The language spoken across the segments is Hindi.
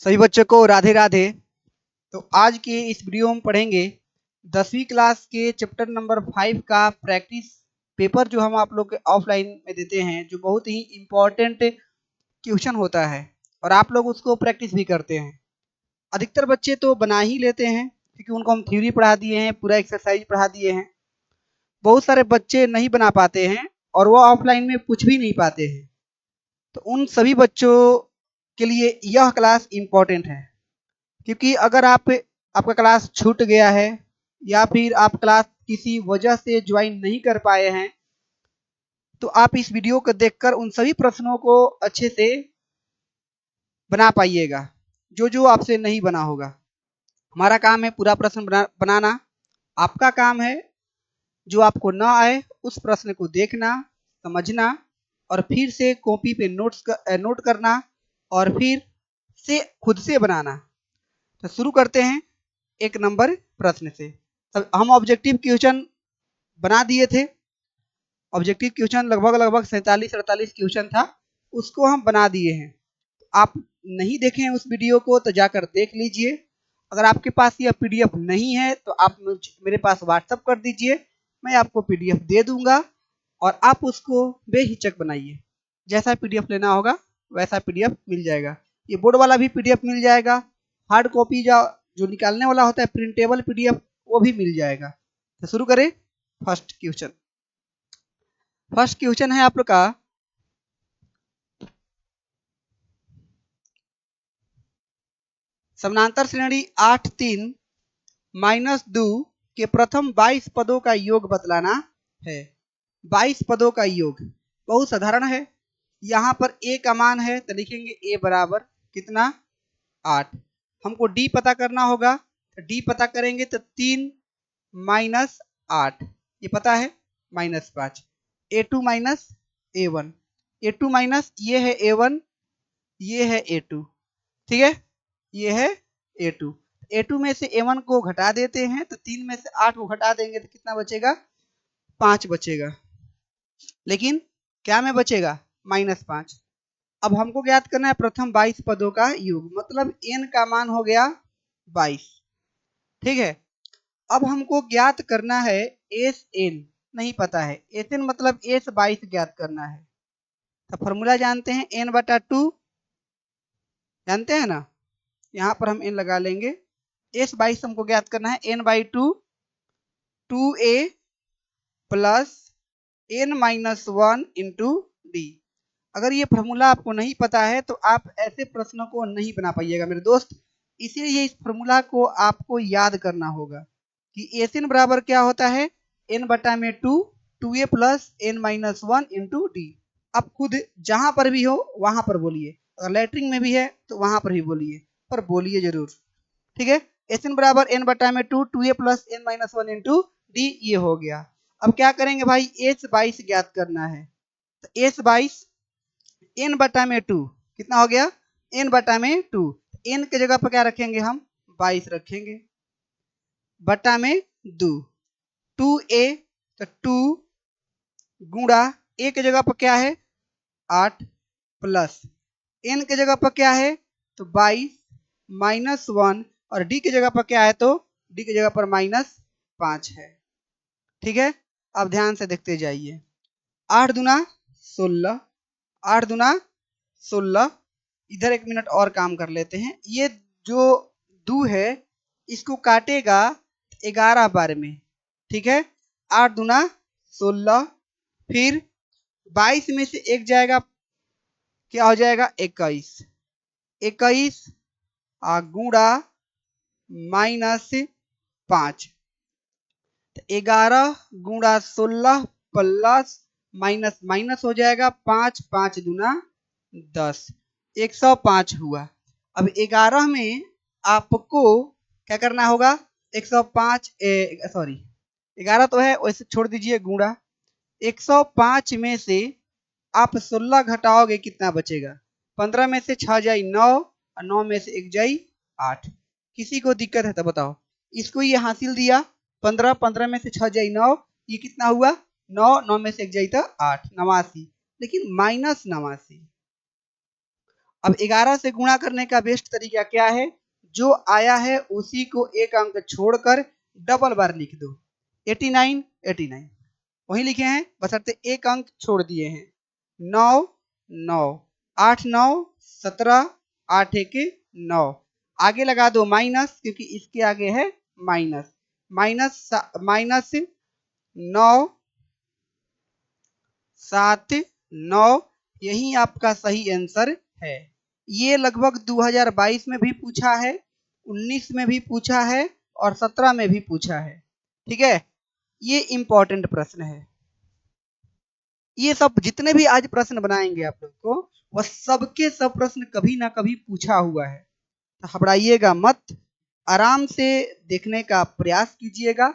सभी बच्चों को राधे राधे। तो आज के इस वीडियो में पढ़ेंगे 10वीं क्लास के चैप्टर नंबर 5 का प्रैक्टिस पेपर जो हम आप लोग के ऑफलाइन में देते हैं, जो बहुत ही इम्पोर्टेंट क्वेश्चन होता है और आप लोग उसको प्रैक्टिस भी करते हैं। अधिकतर बच्चे तो बना ही लेते हैं क्योंकि उनको हम थ्योरी पढ़ा दिए हैं, पूरा एक्सरसाइज पढ़ा दिए हैं। बहुत सारे बच्चे नहीं बना पाते हैं और वो ऑफलाइन में पूछ भी नहीं पाते हैं। तो उन सभी बच्चों के लिए यह क्लास इम्पोर्टेंट है, क्योंकि अगर आपका क्लास छूट गया है या फिर आप क्लास किसी वजह से ज्वाइन नहीं कर पाए हैं, तो आप इस वीडियो को देखकर उन सभी प्रश्नों को अच्छे से बना पाइएगा, जो जो आपसे नहीं बना होगा। हमारा काम है पूरा प्रश्न बनाना। आपका काम है जो आपको ना आए उस प्रश्न को देखना, समझना और फिर से कॉपी पे नोट करना और फिर से खुद से बनाना। तो शुरू करते हैं एक नंबर प्रश्न से। तब हम ऑब्जेक्टिव क्वेश्चन बना दिए थे। ऑब्जेक्टिव क्वेश्चन लगभग 47-48 क्वेश्चन था, उसको हम बना दिए हैं। आप नहीं देखे हैं उस वीडियो को तो जाकर देख लीजिए। अगर आपके पास यह पीडीएफ नहीं है तो आप मेरे पास व्हाट्सअप कर दीजिए, मैं आपको पीडीएफ दे दूंगा और आप उसको बेहिचक बनाइए। जैसा पीडीएफ लेना होगा वैसा पीडीएफ मिल जाएगा। ये बोर्ड वाला भी पीडीएफ मिल जाएगा, हार्ड कॉपी जो निकालने वाला होता है प्रिंटेबल पीडीएफ वो भी मिल जाएगा। तो शुरू करें। फर्स्ट क्वेश्चन है आप लोग का, समानांतर श्रेणी 8 3 -2 के प्रथम 22 पदों का योग बतलाना है। 22 पदों का योग बहुत साधारण है। यहाँ पर a का मान है तो लिखेंगे a बराबर कितना 8। हमको d पता करना होगा, तो d पता करेंगे तो 3 - 8, ये पता है -5। a2 - a1, a2 माइनस ये है a1, ये है a2, ठीक है, ये है a2। a2 में से a1 को घटा देते हैं तो 3 में से 8 को घटा देंगे तो कितना बचेगा 5 बचेगा, लेकिन क्या में बचेगा -5। अब हमको ज्ञात करना है प्रथम 22 पदों का योग, मतलब n का मान हो गया 22, ठीक है। अब हमको ज्ञात करना है एस एन, नहीं पता है एस एन मतलब एस 22 ज्ञात करना है। तो फॉर्मूला जानते हैं n/2, जानते हैं ना, यहाँ पर हम n लगा लेंगे। एस 22 हमको ज्ञात करना है n/2 2a plus n-1 into D. अगर ये फॉर्मूला आपको नहीं पता है तो आप ऐसे प्रश्नों को नहीं बना पाइएगा मेरे दोस्त। इसीलिए इस फॉर्मूला को आपको याद करना होगा कि एस एन बराबर क्या होता है n/2 2a plus n-1 into D. आप खुद जहां पर भी हो वहां पर बोलिए, अगर लेटरिंग में भी है तो वहां पर भी बोलिए, पर बोलिए जरूर, ठीक है। एस एन बराबर n/2 2a plus n-1 into d, ये हो गया। अब क्या करेंगे भाई, एस 22 ज्ञात करना है। तो एस 22 n/2 कितना हो गया n/2, n के जगह पर क्या रखेंगे हम 22 रखेंगे, बटा में 2 2a, तो 2 गुणा a के जगह पर क्या है 8 प्लस n के जगह पर क्या है तो 22 -1 और d की जगह पर क्या है तो d की जगह पर -5 है, ठीक है। अब ध्यान से देखते जाइए। 8 दूना 16, 8 दूना 16। इधर 1 मिनट और काम कर लेते हैं। ये जो 2 है इसको काटेगा 11 बार में, ठीक है। 8 दूना 16, फिर 22 में से 1 जाएगा, क्या हो जाएगा 21, 21 गुणा -5, 11 गुणा 16 प्लस माइनस माइनस हो जाएगा 5, 5 दूना 10, 105 हुआ। अब 11 में आपको क्या करना होगा 105, सॉरी 11 तो है वैसे छोड़ दीजिए, गुणा 105 में से आप 16 घटाओगे कितना बचेगा, 15 में से 6 जाई 9 और 9 में से 1 जाई 8। किसी को दिक्कत है तो बताओ। इसको ये हासिल दिया 15, 15 में से 6 जाई 9, ये कितना हुआ 9, 9 में से 1 जाई तो 8, 89, लेकिन -89। अब 11 से गुणा करने का बेस्ट तरीका क्या है? जो आया है उसी को एक अंक छोड़कर डबल बार लिख दो। 89 89 वही लिखे हैं, बशर्ते एक अंक छोड़ दिए हैं। 9 9 8 9 17 8 1 9 आगे लगा दो माइनस, क्योंकि इसके आगे है माइनस। माइनस 9 7 9 यही आपका सही आंसर है। ये लगभग 2022 में भी पूछा है, 19 में भी पूछा है और 17 में भी पूछा है। ठीक है, ये इंपॉर्टेंट प्रश्न है। ये सब जितने भी आज प्रश्न बनाएंगे आप लोग को, वह सबके सब प्रश्न कभी ना कभी पूछा हुआ है। तो घबराइएगा मत, आराम से देखने का प्रयास कीजिएगा,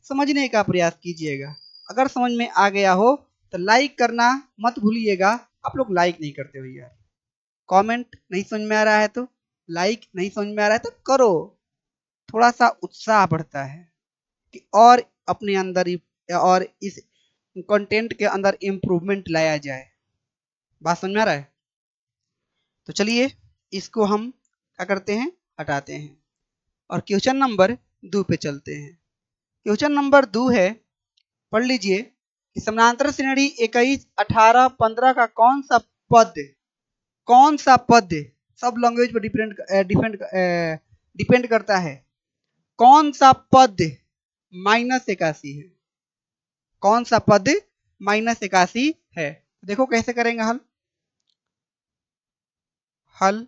समझने का प्रयास कीजिएगा। अगर समझ में आ गया हो तो लाइक करना मत भूलिएगा। आप लोग लाइक नहीं करते हो यार। कमेंट नहीं समझ में आ रहा है तो लाइक, नहीं समझ में आ रहा है तो करो। थोड़ा सा उत्साह बढ़ता है कि और अपने अंदर और इस कंटेंट के अंदर इंप्रूवमेंट लाया जाए। बात समझ में आ रहा है? तो चलिए इसको हम क्या करते हैं, हटाते हैं और क्वेश्चन नंबर 2 पे चलते हैं। क्वेश्चन नंबर 2 है, पढ़ लीजिए कि समानांतर श्रेणी 21 18 15 का कौन सा पद सब लैंग्वेज पर डिपेंड करता है। कौन सा पद -81 है? कौन सा पद -81 है? देखो कैसे करेंगे हल।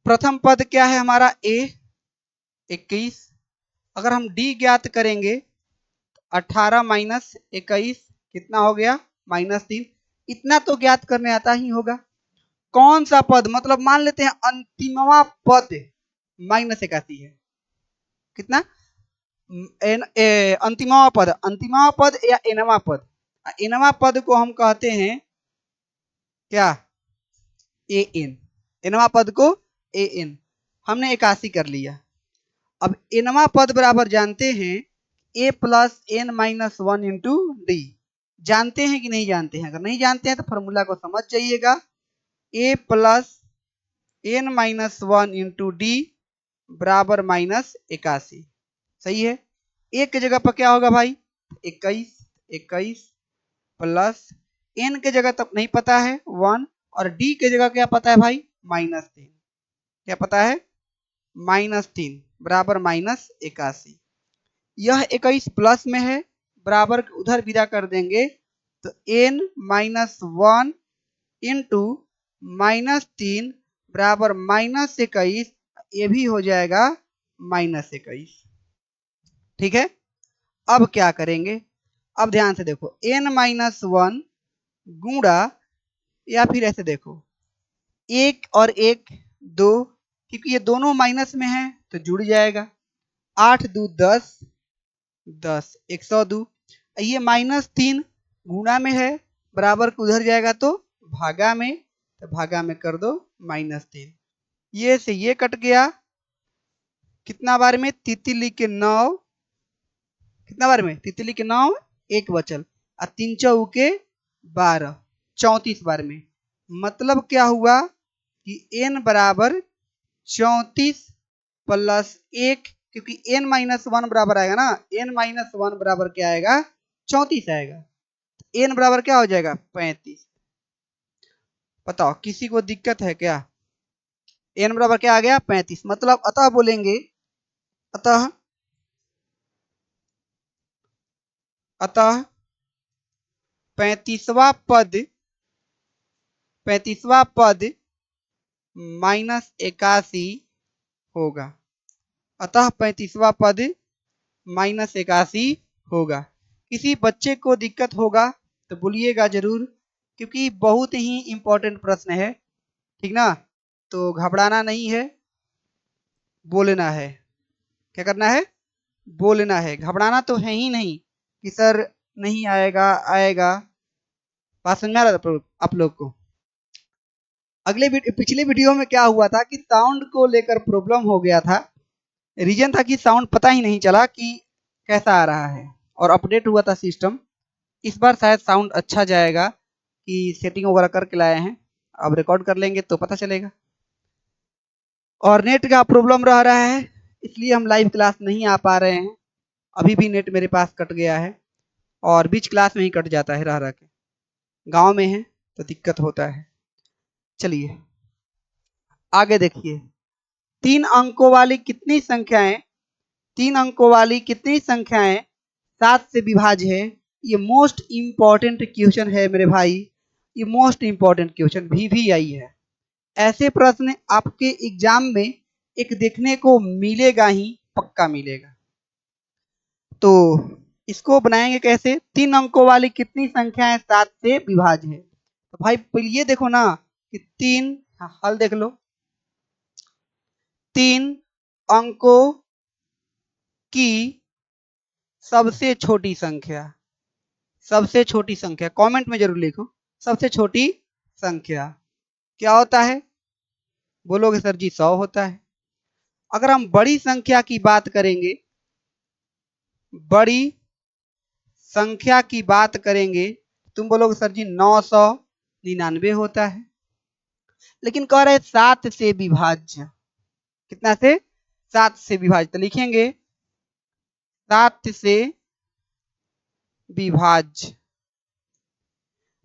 प्रथम पद क्या है हमारा? a 21। अगर हम d ज्ञात करेंगे 18 माइनस 21 कितना हो गया? -3। इतना तो ज्ञात करने आता ही होगा। कौन सा पद, मतलब मान लेते हैं अंतिमवा पद -81 है। कितना? अंतिमवा पद या एनवा पद। एनवा पद को हम कहते हैं क्या? an। एनवा पद को an। हमने 81 कर लिया। अब एनवा पद बराबर जानते हैं a plus n minus 1 into D. जानते हैं कि नहीं जानते हैं? अगर नहीं जानते हैं तो फॉर्मूला को समझ जाइएगा। a plus n minus 1 into d बराबर -81। सही है। एक के जगह पर क्या होगा भाई? 21 प्लस n के जगह तक नहीं पता है 1 और d के जगह क्या पता है भाई? -3। क्या पता है? -3 बराबर -81। यह 21 प्लस में है, बराबर उधर विदा कर देंगे तो n माइनस 1 इंटू -3 बराबर -21। ये भी हो जाएगा -21। ठीक है, अब क्या करेंगे? अब ध्यान से देखो, n माइनस 1 गुणा, या फिर ऐसे देखो 1 और 1 2, क्योंकि ये दोनों माइनस में है तो जुड़ जाएगा। 8 2 10 10 102। ये -3 गुणा में है, बराबर को उधर जाएगा तो भागा में, तो भागा में कर दो -3। ये से ये कट गया। कितना बार में? तितली के 9। कितना बार में? तितली के 9 एक बचल और 3 चौके 12 34 बार में। मतलब क्या हुआ कि n बराबर 34 प्लस 1, क्योंकि n माइनस 1 बराबर आएगा ना, n माइनस 1 बराबर क्या आएगा? 34 आएगा। n बराबर क्या हो जाएगा? 35। बताओ किसी को दिक्कत है क्या? n बराबर क्या आ गया? 35। मतलब अतः बोलेंगे, अतः 35वां पद -81 होगा। अतः 35वां पद -81 होगा। किसी बच्चे को दिक्कत होगा तो बोलिएगा जरूर, क्योंकि बहुत ही इंपॉर्टेंट प्रश्न है। ठीक ना? तो घबराना नहीं है, बोलना है। क्या करना है? बोलना है। घबराना तो है ही नहीं कि सर नहीं आएगा, आएगा। बात समझ में आ रहा था आप लोग को? पिछले वीडियो में क्या हुआ था कि साउंड को लेकर प्रॉब्लम हो गया था। रीजन था कि साउंड पता ही नहीं चला कि कैसा आ रहा है, और अपडेट हुआ था सिस्टम। इस बार शायद साउंड अच्छा जाएगा कि सेटिंग वगैरह करके लाए हैं। अब रिकॉर्ड कर लेंगे तो पता चलेगा। और नेट का प्रॉब्लम रह रहा है, इसलिए हम लाइव क्लास नहीं आ पा रहे हैं। अभी भी नेट मेरे पास कट गया है और बीच क्लास में ही कट जाता है, रह के। गांव में है तो दिक्कत होता है। चलिए आगे देखिए, 3 अंकों वाली कितनी संख्याएं 3 अंकों वाली कितनी संख्याएं 7 से विभाज्य है? ये मोस्ट इंपॉर्टेंट क्वेश्चन है मेरे भाई, ये मोस्ट इंपॉर्टेंट क्वेश्चन भी आई है। ऐसे प्रश्न आपके एग्जाम में एक देखने को मिलेगा ही, पक्का मिलेगा। तो इसको बनाएंगे कैसे? 3 अंकों वाली कितनी संख्याएं 7 से विभाज्य है? तो भाई पहले ये देखो ना कि 3, हल देख लो, 3 अंकों की सबसे छोटी संख्या, सबसे छोटी संख्या कमेंट में जरूर लिखो, सबसे छोटी संख्या क्या होता है? बोलोगे सर जी 100 होता है। अगर हम बड़ी संख्या की बात करेंगे, बड़ी संख्या की बात करेंगे, तुम बोलोगे सर जी 999 होता है। लेकिन कह रहे 7 से विभाज्य, कितना से? 7 से विभाज्य, तो लिखेंगे 7 से विभाज्य।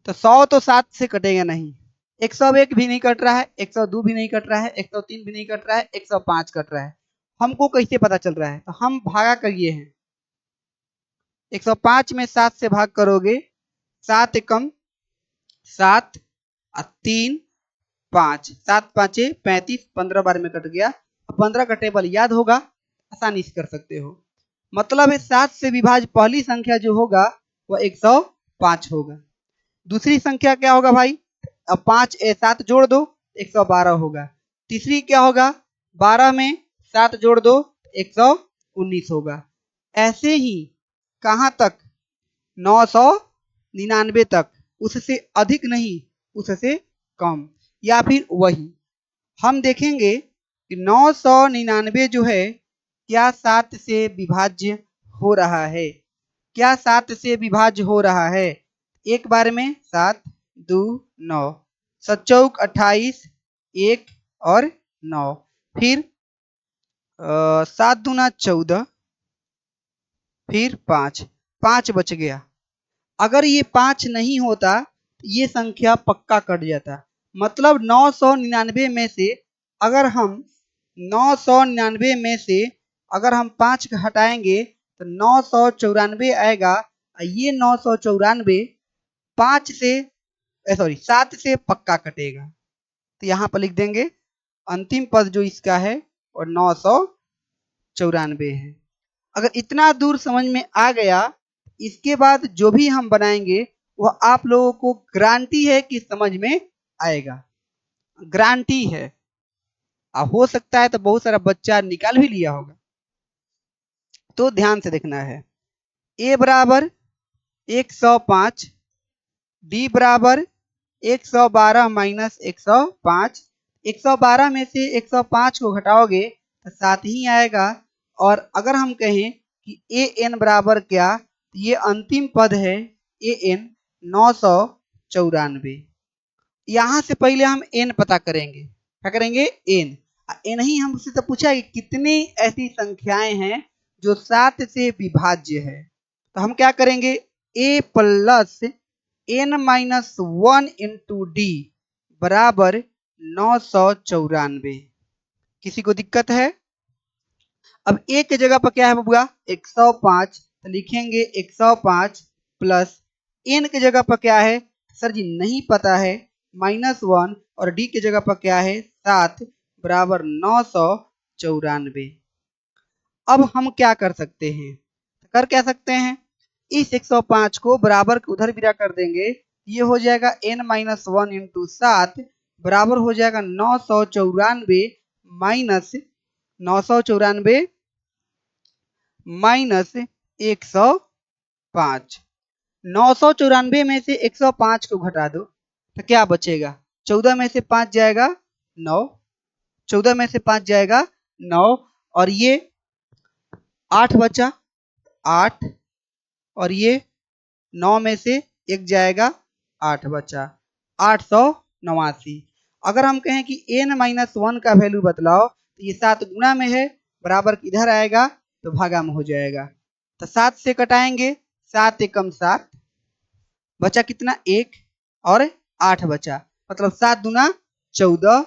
तो 100 तो 7 से कटेगा नहीं, 101 भी नहीं कट रहा है, 102 भी नहीं कट रहा है, 103 भी नहीं कट रहा है, 105 कट रहा है। हमको कैसे पता चल रहा है? तो हम भागा करिए हैं, 105 में 7 से भाग करोगे, 7 एकम 7 और 3 5, 7 पाँचे 35, 15 बार में कट गया। 15 का टेबल याद होगा, आसानी से कर सकते हो। मतलब है 7 से विभाज्य पहली संख्या जो होगा वह 105 होगा। दूसरी संख्या क्या होगा भाई? अब 5 7 जोड़ दो 112 होगा। तीसरी क्या होगा? 12 में 7 जोड़ दो 119 होगा। ऐसे ही कहां तक? 999 तक, उससे अधिक नहीं, उससे कम, या फिर वही। हम देखेंगे कि 999 जो है क्या 7 से विभाज्य हो रहा है? क्या 7 से विभाज्य हो रहा है? एक बार में 7 2 9, 7 चौक 28, 1 और 9, फिर 7 दूना 14, फिर 5, 5 बच गया। अगर ये 5 नहीं होता ये संख्या पक्का कट जाता। मतलब 999 में से अगर हम 999 में से अगर हम 5 हटाएंगे तो 994 आएगा। ये 994 5 से सॉरी 7 से पक्का कटेगा। तो यहाँ पर लिख देंगे अंतिम पद जो इसका है और 994 है। अगर इतना दूर समझ में आ गया, इसके बाद जो भी हम बनाएंगे वह आप लोगों को गारंटी है कि समझ में आएगा, गारंटी है। हो सकता है तो बहुत सारा बच्चा निकाल भी लिया होगा। तो ध्यान से देखना है। ए बराबर 105, डी बराबर 112 माइनस 105। 112 में से 105 को घटाओगे तो 7 ही आएगा। और अगर हम कहें कि ए एन बराबर क्या, तो ये अंतिम पद है ए एन 994। यहां से पहले हम एन पता करेंगे। क्या करेंगे? एन। एन ही हमसे तो पूछा है कि कितनी ऐसी संख्याएं हैं जो 7 से विभाज्य है। तो हम क्या करेंगे? A plus n minus 1 into d बराबर 994। किसी को दिक्कत है? अब ए की जगह पर क्या है बबुआ? 105, तो लिखेंगे 105 प्लस एन की जगह पर क्या है सर जी? नहीं पता है, -1, और डी की जगह पर क्या है? 7 बराबर 994। अब हम क्या कर सकते हैं? कर क्या सकते हैं? इस 105 को बराबर उधर विदा कर देंगे, ये हो जाएगा n माइनस 1 इंटू 7 बराबर हो जाएगा 994 माइनस 994 माइनस 105। 994 में से 105 को घटा दो तो क्या बचेगा? 14 में से 5 जाएगा 9, 14 में से 5 जाएगा 9, और ये 8 बचा 8, और ये 9 में से 1 जाएगा 8 बचा, 809। 89। अगर हम कहें कि n-1 का वैल्यू बतलाओ तो ये 7 गुना में है, बराबर इधर आएगा तो भागा में हो जाएगा। तो 7 से कटाएंगे, 7 एकम 7, बचा कितना 1 और 8 बचा, मतलब 7 दूना 14,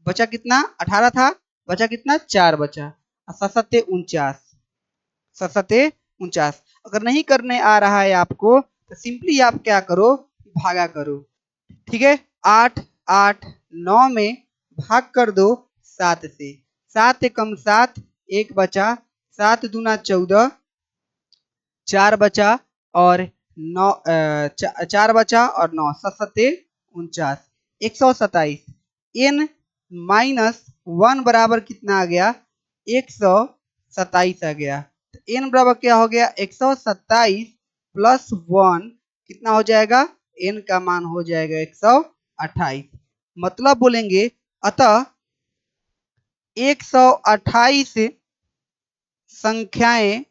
बचा कितना 18 था, बचा कितना 4 बचा, 7 49, 7 49। अगर नहीं करने आ रहा है आपको तो सिंपली आप क्या करो, भागा करो। ठीक है, 8 8 9 में भाग कर दो 7 से, 7 एकम 7, 1 बचा, 7 दूना 14, 4 बचा और 9 4 बचा और 9, 7 49, 127। n-1 बराबर कितना आ गया, 127 आ गया। तो n बराबर क्या हो गया, 127 प्लस 1 कितना हो जाएगा, n का मान हो जाएगा 128। मतलब बोलेंगे अतः 128 संख्याएं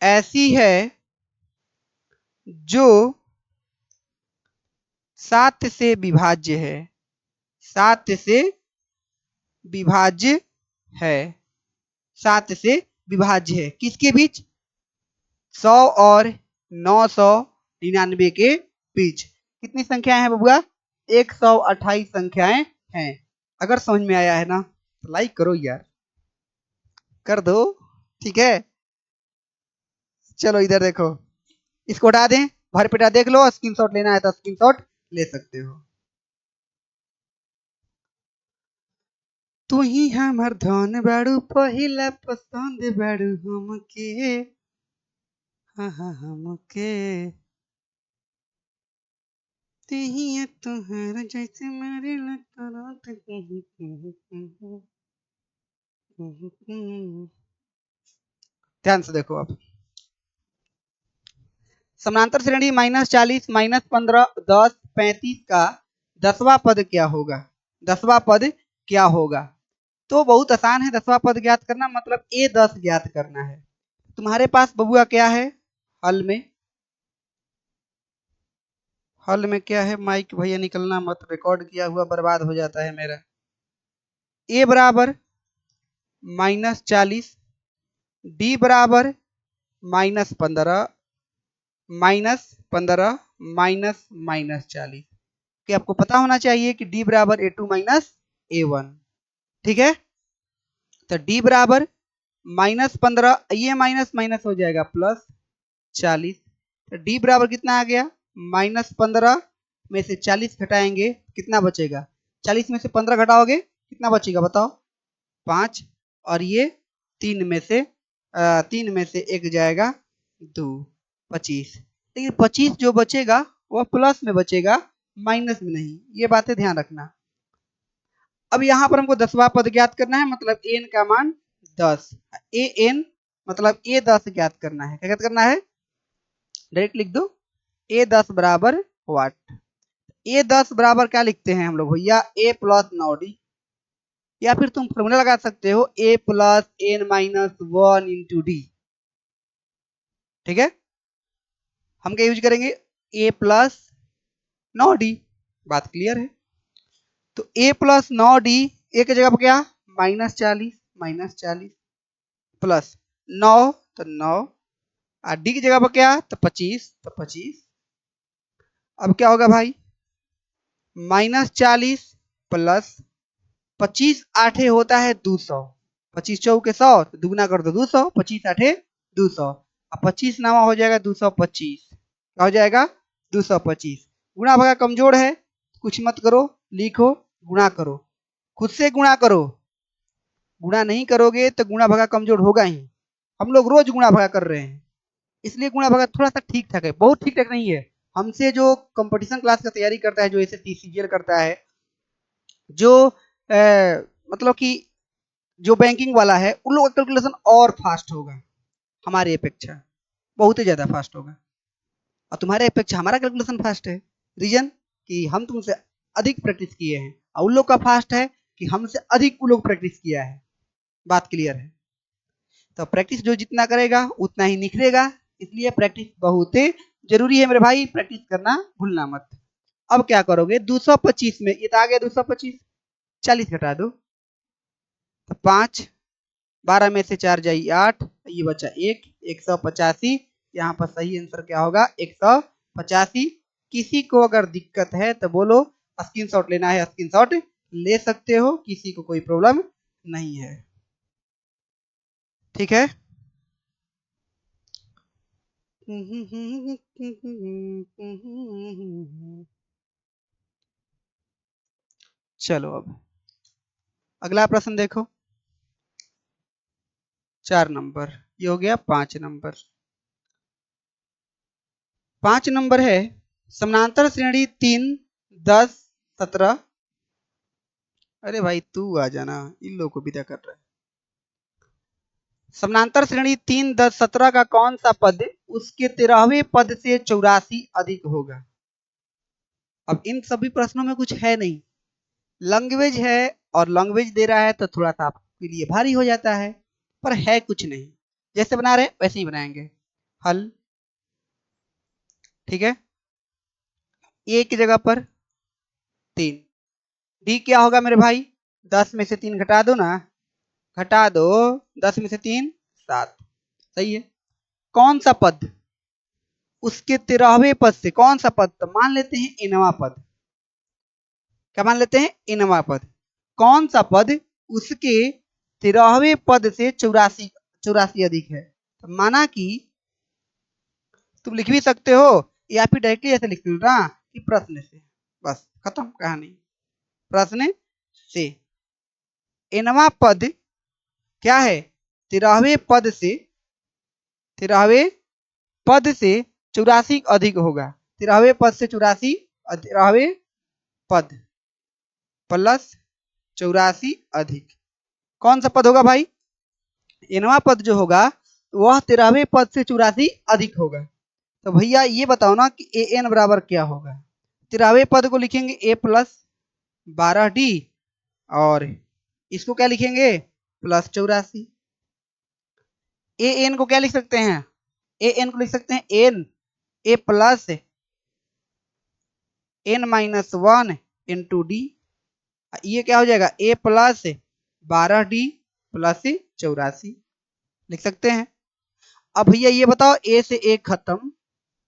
ऐसी है जो 7 से विभाज्य है, 7 से विभाज्य है, 7 से विभाज्य है। किसके बीच, 100 और 999 के बीच। कितनी संख्याएं हैं बबुआ, 128 संख्याएं हैं। अगर समझ में आया है ना तो लाइक करो यार, कर दो। ठीक है, चलो इधर देखो, इसको हटा दें, भर पेटा देख लो, स्क्रीनशॉट लेना है तो स्क्रीनशॉट ले सकते हो। तू ही हमर धन बाड़ू, पहिला पसंद बाड़ू हमके, हाँ हाँ हमके, तिहिया तुहर जैसे मेरे ध्यान से देखो। अब समानांतर श्रेणी -40 -15 10 35 का 10वां पद क्या होगा, 10वां पद क्या होगा। तो बहुत आसान है 10वां पद ज्ञात करना, मतलब A10 ज्ञात करना है। तुम्हारे पास बबुआ क्या है, हल में, हल में क्या है, माइक भैया निकलना मत, रिकॉर्ड किया हुआ बर्बाद हो जाता है मेरा। A बराबर -40, D बराबर -15 -40, कि आपको पता होना चाहिए कि D बराबर A2 A1। ठीक है, तो D बराबर -15, ये माइनस माइनस हो जाएगा +40, तो D बराबर कितना आ गया, -15 में से 40 घटाएंगे कितना बचेगा, 40 में से 15 घटाओगे कितना बचेगा बताओ, 5, और ये 3 में से 1 जाएगा 2, 25। लेकिन 25 जो बचेगा वह प्लस में बचेगा, माइनस में नहीं, ये बातें ध्यान रखना। अब यहाँ पर हमको 10वां पद ज्ञात करना है, मतलब n का मान 10, an मतलब A10 ज्ञात करना है। क्या ज्ञात करना है, डायरेक्ट लिख दो, A10 बराबर वाट। A10 बराबर क्या लिखते हैं हम लोग भैया, A प्लस 9D, या फिर तुम फॉर्मूला लगा सकते हो A plus n-1 into D. ठीक है, हम क्या यूज करेंगे, A प्लस 9D, बात क्लियर है। तो A प्लस 9D, ए की जगह पर क्या, -40 प्लस 9 तो 9, और डी की जगह पर क्या, तो 25 तो 25। अब क्या होगा भाई, -40 प्लस 25 आठे होता है 200, 25 चौके 100, तो दुगना कर दो 200, 25 आठे 200, अब 25 नामा हो जाएगा 225, क्या हो जाएगा 225। गुणा भागा कमजोर है, कुछ मत करो, लिखो गुणा करो, खुद से गुणा करो, गुणा नहीं करोगे तो गुणा भागा कमजोर होगा ही। हम लोग रोज गुणा भागा कर रहे हैं, इसलिए गुणा भागा थोड़ा सा ठीक ठाक है, बहुत ठीक ठाक नहीं है। हमसे जो कंपटीशन क्लास का तैयारी करता है, जो एसएससी सीजीएल करता है, जो मतलब कि जो बैंकिंग वाला है, उन लोगों का कैलकुलेशन और फास्ट होगा, हमारे अपेक्षा बहुत ही ज्यादा फास्ट होगा, और तुम्हारे अपेक्षा हमारा कैलकुलेशन फास्ट है। रीजन कि हम तुमसे अधिक प्रैक्टिस किए हैं, और उन लोग का फास्ट है कि हमसे अधिक उन लोग प्रैक्टिस किया है। बात क्लियर है, तो प्रैक्टिस जो जितना करेगा उतना ही निखरेगा, इसलिए प्रैक्टिस बहुत जरूरी है मेरे भाई, प्रैक्टिस करना भूलना मत। अब क्या करोगे 225 में ये तो आ गया 225, 40 घटा दो तो 5, 12 में से 4 जाई 8, ये बचा 185। यहाँ पर सही आंसर क्या होगा 185। किसी को अगर दिक्कत है तो बोलो, स्क्रीनशॉट लेना है स्क्रीनशॉट ले सकते हो, किसी को कोई प्रॉब्लम नहीं है। ठीक है। चलो अब अगला प्रश्न देखो। 4 नंबर, ये हो गया 5 नंबर। 5 नंबर है समानांतर श्रेणी 3, 10, 17। अरे भाई तू आ जाना, इन लोगों को विदा कर रहा है। समानांतर श्रेणी 3, 10, 17 का कौन सा पद उसके 13वें पद से 84 अधिक होगा। अब इन सभी प्रश्नों में कुछ है नहीं, लैंग्वेज है और लैंग्वेज दे रहा है तो थोड़ा सा आपके लिए भारी हो जाता है, पर है कुछ नहीं, जैसे बना रहे वैसे ही बनाएंगे। हल ठीक है, ए की जगह पर 3, डी क्या होगा मेरे भाई 10 में से 3 घटा दो ना, घटा दो 10 में से 3 7, सही है। कौन सा पद उसके 13वें पद से, कौन सा पद, तो मान लेते हैं इनवा पद, क्या मान लेते हैं इनवा पद। कौन सा पद उसके 13वें पद से 84 84 अधिक है, तो माना कि तुम लिख भी सकते हो या फिर डायरेक्टली ऐसे लिख दो ना कि प्रश्न से, बस खत्म कहानी। प्रश्न से इनवा पद क्या है 13वें पद से, 13वें पद से 84 अधिक होगा। 13वें पद से 84, 13वें पद प्लस 84 अधिक, कौन सा पद होगा भाई, इनवा पद जो होगा वह 13वें पद से 84 अधिक होगा। तो भैया ये बताओ ना कि ए एन बराबर क्या होगा। 13वें पद को लिखेंगे ए प्लस 12 डी, और इसको क्या लिखेंगे प्लस 84। ए एन को क्या लिख सकते हैं, ए एन को लिख सकते हैं n, a plus n minus 1 into d, ये क्या हो जाएगा ए प्लस 12 डी प्लस 84 लिख सकते हैं। अब भैया ये बताओ ए से ए खत्म,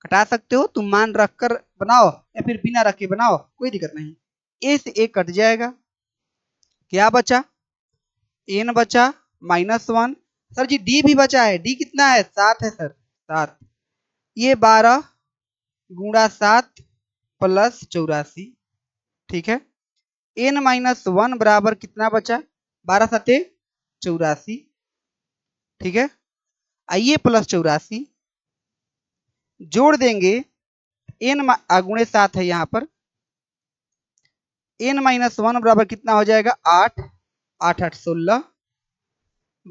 कटा सकते हो तुम, मान रखकर बनाओ या फिर बिना रखे बनाओ कोई दिक्कत नहीं, ए से ए कट जाएगा, क्या बचा एन बचा -1। सर जी डी भी बचा है, डी कितना है 7 है सर 7, ये 12 गुणा 7 प्लस 84, ठीक है। एन -1 बराबर कितना बचा 12 सते 84, ठीक है। आइए प्लस 84 जोड़ देंगे, एन गुणे 7 है यहाँ पर, एन -1 बराबर कितना हो जाएगा 8, 8 8 16,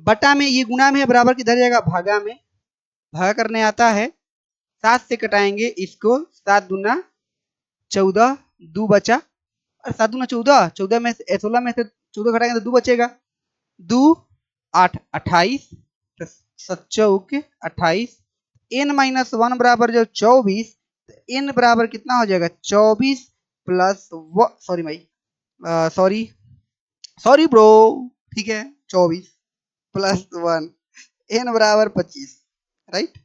बटा में ये गुणा में है बराबर किधर जाएगा भागा में, भागा करने आता है, 7 से कटाएंगे इसको, 7 दूना 14, 2 बचा, और 7 दूना 14, 14 में से 16 में से 14 घटाएंगे तो 2 बचेगा, 2 8 28, 7 चौक 28, एन -1 बराबर जो 24, एन बराबर कितना हो जाएगा 24 प्लस सॉरी भाई सॉरी सॉरी ब्रो, ठीक है 24 प्लस 1, एन बराबर 25, राइट।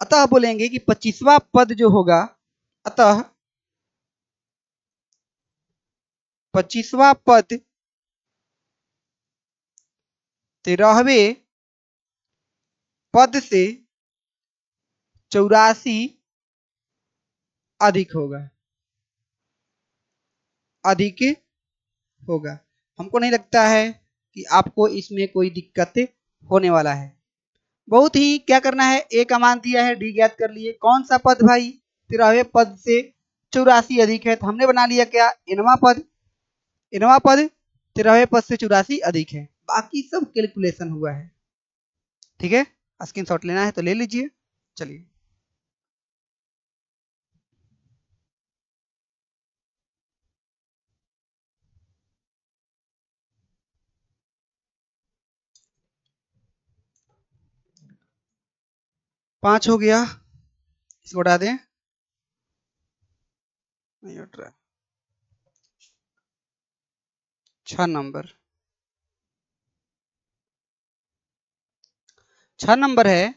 अतः बोलेंगे कि 25वां पद जो होगा, अतः 25वां पद 13वें पद से 84 अधिक होगा, अधिक होगा। हमको नहीं लगता है कि आपको इसमें कोई दिक्कत होने वाला है। बहुत ही क्या करना है, ए का मान दिया है, डी ज्ञात कर लिए, कौन सा पद भाई 13वें पद से 84 अधिक है, तो हमने बना लिया क्या इनवा पद, इनवा पद 13वें पद से 84 अधिक है, बाकी सब कैलकुलेशन हुआ है। ठीक है, स्क्रीनशॉट लेना है तो ले लीजिए। चलिए पांच हो गया, इसको हटा दें। नहीं उठ रहा। 6 नंबर, 6 नंबर है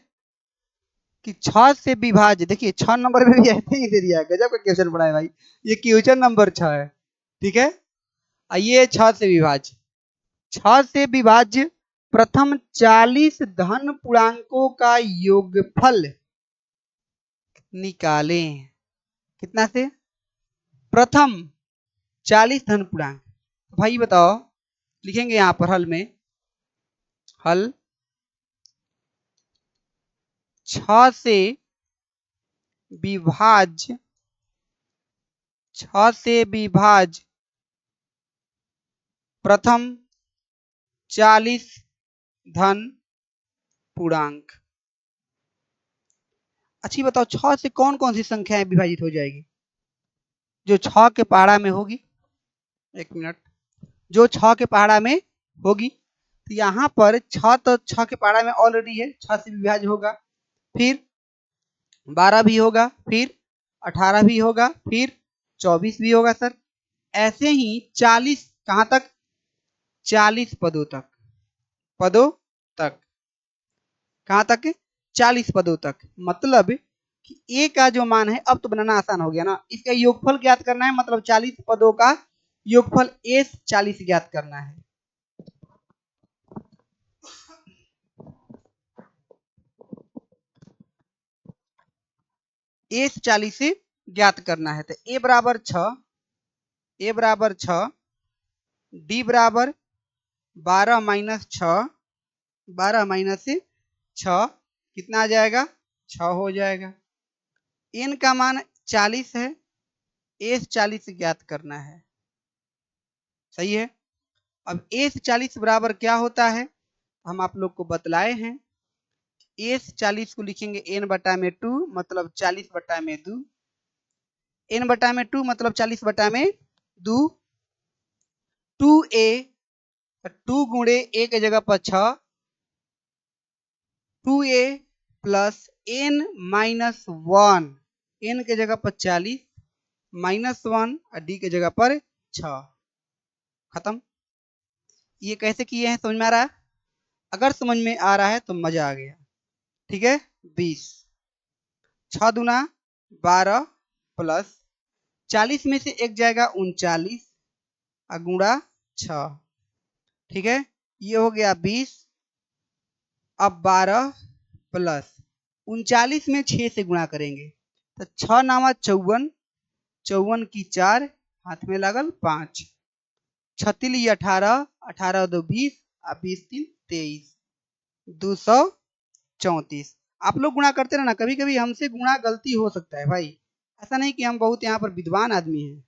कि 6 से विभाज्य, देखिए 6 नंबर में भी ऐसे ही दे दिया है, गजब का क्वेश्चन पड़ा है भाई। ये क्वेश्चन नंबर 6 है, ठीक है। आइए 6 से विभाज्य, 6 से विभाज्य प्रथम 40 धन पूर्णांकों का योगफल निकालें। कितना से? प्रथम 40 धन पूर्णांक। भाई बताओ, लिखेंगे यहां पर हल में, हल 6 से विभाज्य, 6 से विभाज्य प्रथम 40 धन पूर्णांक। अच्छी बताओ, 6 से कौन कौन सी संख्याएं विभाजित हो जाएगी जो 6 के पहाड़ा में होगी? 1 मिनट, जो 6 के पहाड़ा में होगी, तो यहाँ पर 6 तो 6 के पहाड़ा में ऑलरेडी है, 6 से विभाज्य होगा, फिर 12 भी होगा, फिर 18 भी होगा, फिर 24 भी होगा सर। ऐसे ही 40 कहां तक? 40 पदों तक, पदों तक, कहां तक? 40 पदों तक। मतलब कि ए का जो मान है, अब तो बनाना आसान हो गया ना, इसका योगफल ज्ञात करना है, मतलब 40 पदों का योगफल ए 40 ज्ञात करना है। ए 40 से ज्ञात करना है, तो ए बराबर 6, ए बराबर 6, डी बराबर 12 माइनस 6, 12 माइनस 6 कितना आ जाएगा? 6 हो जाएगा। एन का मान 40 है, एस 40 ज्ञात करना है, सही है। अब एस 40 बराबर क्या होता है, हम आप लोग को बतलाए हैं। एस 40 को लिखेंगे एन बटा में 2, मतलब 40 बटा में 2, एन बटा में 2 मतलब 40 बटा में 2, 2a, 2 गुणे ए के जगह पर 6, 2a plus n minus 1, N के जगह पर 40 माइनस 1 और डी के जगह पर 6, खत्म। ये कैसे किए हैं समझ में आ रहा है? अगर समझ में आ रहा है तो मजा आ गया, ठीक है। 20, 6 दूना 12 प्लस 40 में से एक जाएगा 39 गुणा 6, ठीक है। ये हो गया 20। अब 12 प्लस 39 में 6 से गुणा करेंगे, तो 6 नामा 54, 54 की 4, हाथ में लगल 5, 36 18, 18 2 20 और 20 3 23, 234। आप लोग गुणा करते रहना, कभी कभी हमसे गुणा गलती हो सकता है भाई, ऐसा नहीं कि हम बहुत यहाँ पर विद्वान आदमी हैं,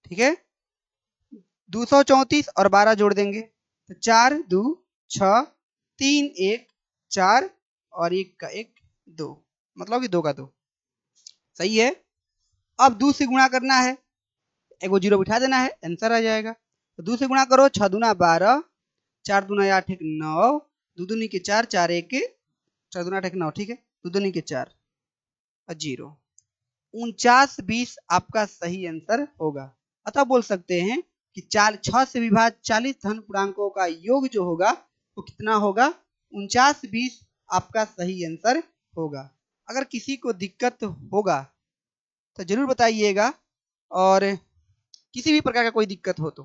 ठीक है। 234 और 12 जोड़ देंगे तो 4 2 6, 3 1 4 और 1 का 1 2, मतलब कि 2 का 2, सही है। अब 2 से गुणा करना है, एक वो जीरो बिठा देना है, आंसर आ जाएगा। तो 2 से गुणा करो, 6 दूना 12, 4 दूना 8 1 9, 2 दूनी के 4, 4 1 4 दूना 8 1 9, ठीक है। 2 दूनी के 4 और 0, 49 20 आपका सही आंसर होगा। अतः बोल सकते हैं कि 6 से विभाज्य 40 धन पूर्णांकों का योग जो होगा वो कितना होगा? 49 20 आपका सही आंसर होगा। अगर किसी को दिक्कत होगा तो जरूर बताइएगा, और किसी भी प्रकार का कोई दिक्कत हो तो,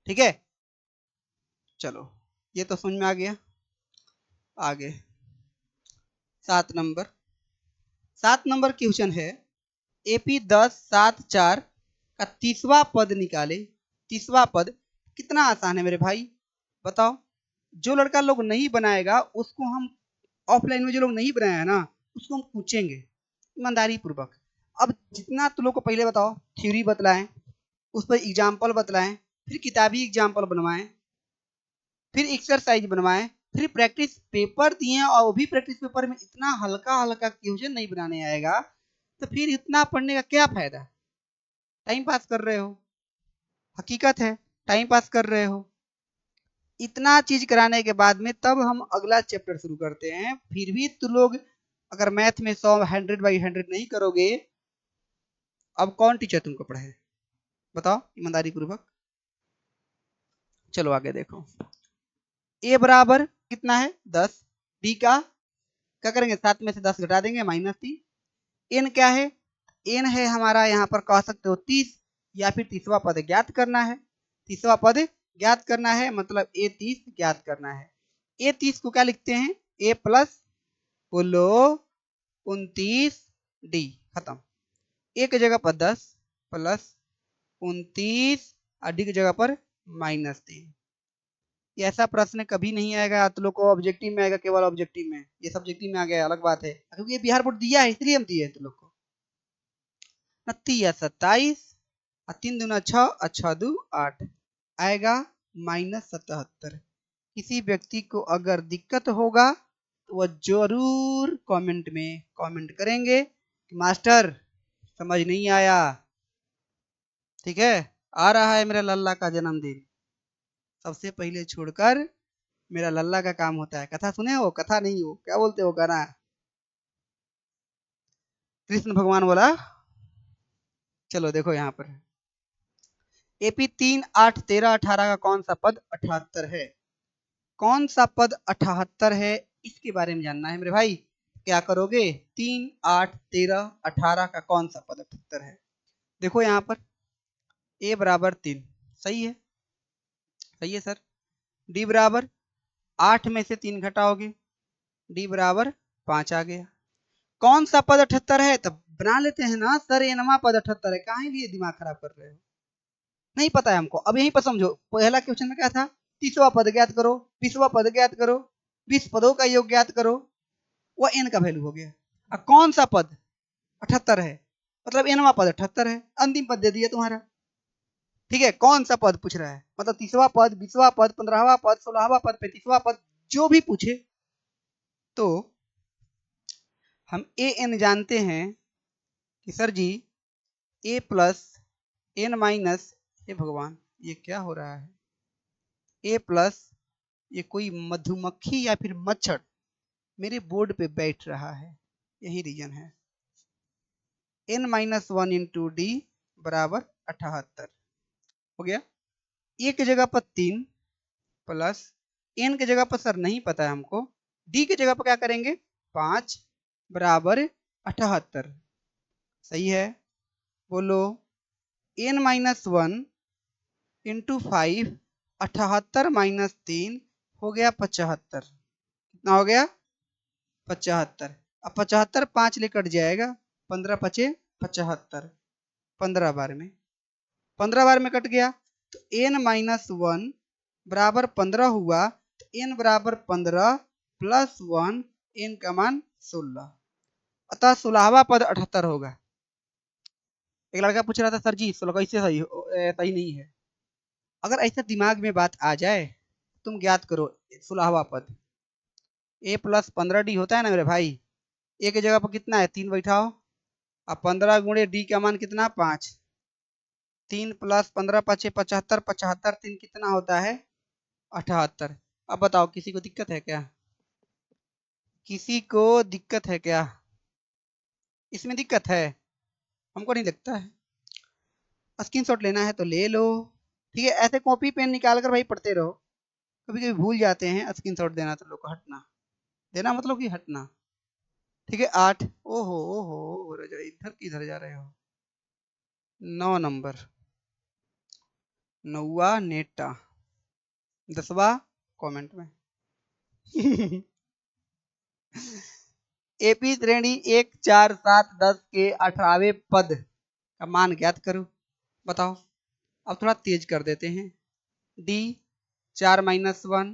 ठीक है। चलो, ये तो समझ में आ गया। आगे 7 नंबर, 7 नंबर क्वेश्चन है, एपी 10 7 4 का 30वां पद निकाले। 30वां पद कितना आसान है मेरे भाई, बताओ। जो लड़का लोग नहीं बनाएगा उसको हम ऑफलाइन में, जो लोग नहीं बनाया है ना उसको हम पूछेंगे ईमानदारी पूर्वक। अब जितना तुम लोग को पहले बताओ, थ्योरी बतलाएं, उस पर एग्जाम्पल बतलाएं, फिर किताबी एग्जाम्पल बनवाएं, फिर एक्सरसाइज बनवाएं, फिर प्रैक्टिस पेपर दिए, और वो भी प्रैक्टिस पेपर में इतना हल्का हल्का क्वेश्चन नहीं बनाने आएगा, तो फिर इतना पढ़ने का क्या फायदा? टाइम पास कर रहे हो, हकीकत है टाइम पास कर रहे हो। इतना चीज कराने के बाद में तब हम अगला चैप्टर शुरू करते हैं, फिर भी तुम लोग अगर मैथ में 100 100/100 नहीं करोगे अब कौन टीचर तुमको पढ़ाए, बताओ ईमानदारी पूर्वक। चलो आगे देखो, ए बराबर कितना है 10, डी का क्या करेंगे 7 में से 10 घटा देंगे -3, एन क्या है, एन है हमारा यहाँ पर कह सकते हो 30, या फिर 30वां पद ज्ञात करना है, 30वां पद ज्ञात करना है, मतलब ए 30 ज्ञात करना है। ए 30 को क्या लिखते हैं, ए प्लस बोलो 29 डी, खत्म। ए की जगह पर 10 प्लस 29 और डी की जगह पर -3। ऐसा प्रश्न कभी नहीं आएगा आप लोग को ऑब्जेक्टिव में, आएगा केवल ऑब्जेक्टिव में, ये सब्जेक्टिव में आ गया अलग बात है, क्योंकि ये बिहार बोर्ड दिया है इसलिए हम दिए हैं तुम लोग को। 29 या 27 और 3 दूना 6 और 6 2 8 आएगा -77। किसी व्यक्ति को अगर दिक्कत होगा तो वह जरूर कमेंट में कमेंट करेंगे कि मास्टर समझ नहीं आया, ठीक है। आ रहा है मेरा लल्ला का जन्मदिन, सबसे पहले छोड़कर मेरा लल्ला का काम होता है। कथा सुने हो, कथा नहीं हो, क्या बोलते हो गाना, कृष्ण भगवान बोला। चलो देखो यहाँ पर एपी 3 8 13 18 का कौन सा पद 78 है, कौन सा पद 78 है इसके बारे में जानना है मेरे भाई। क्या करोगे, 3 8 13 18 का कौन सा पद 78 है। देखो यहाँ पर ए बराबर 3, सही है, सही है सर। डी बराबर 8 में से 3 घटाओगे, डी बराबर 5 आ गया। कौन सा पद 78 है, तब बना लेते हैं ना सर, ये नवा पद 78 है, काहे लिए दिमाग खराब कर रहे हो, नहीं पता है हमको। अब यहीं पर समझो, पहला क्वेश्चन में क्या था, 30वां पद ज्ञात करो, 20वां पद ज्ञात करो, 20 पदों का योग ज्ञात करो, वह एन का वैल्यू हो गया। अब कौन सा पद 78 है, मतलब एनवा पद 78 है, अंतिम पद दे दिया तुम्हारा, ठीक है। कौन सा पद पूछ रहा है, मतलब 30वां पद, 20वां पद, 15वां पद, 16वां पद, 35वां पद, जो भी पूछे। तो हम ए एन जानते हैं कि सर जी ए प्लस एन माइनस, हे भगवान ये क्या हो रहा है, ए प्लस ये कोई मधुमक्खी या फिर मच्छर मेरे बोर्ड पे बैठ रहा है, यही रीजन है। n माइनस 1 इंटू डी बराबर 78 हो गया। ए की जगह पर 3 प्लस एन की जगह पर सर नहीं पता है हमको, डी की जगह पर क्या करेंगे 5 बराबर 78, सही है। बोलो n माइनस 1 इंटू 5, 78 माइनस 3 हो गया 75, कितना हो गया 75। अब 75 5 ले कट जाएगा, 15 पचे 75, 15 बार में, 15 बार में कट गया, तो n माइनस 1 बराबर 15 हुआ, तो n बराबर 15 प्लस 1, n का मान 16, अतः 16वां पद 78 होगा। एक लड़का पूछ रहा था सर जी 16 कैसे सही सही नहीं है, अगर ऐसा दिमाग में बात आ जाए तुम ज्ञात करो 16वां पद, a प्लस 15 डी होता है ना मेरे भाई, ए की जगह पर कितना है 3 बैठाओ, अब 15 गुणे डी का मान कितना 5, 3 प्लस 15 पचे 75, 75 3 कितना होता है 78। अब बताओ किसी को दिक्कत है क्या, किसी को दिक्कत है क्या, इसमें दिक्कत है, हमको नहीं लगता है। स्क्रीनशॉट लेना है तो ले लो, ठीक है। ऐसे कॉपी पेन निकाल कर भाई पढ़ते रहो, कभी कभी भूल जाते हैं स्क्रीनशॉट देना, तो लोग को हटना देना मतलब कि हटना, ठीक है। 8, ओहो इधर किधर जा रहे हो, 9 नंबर, 9वां नेटा, 10वां कमेंट में। एपी श्रेणी 1 4 7 10 के 18वें पद का मान ज्ञात करो, बताओ। अब थोड़ा तेज कर देते हैं, डी 4 माइनस 1,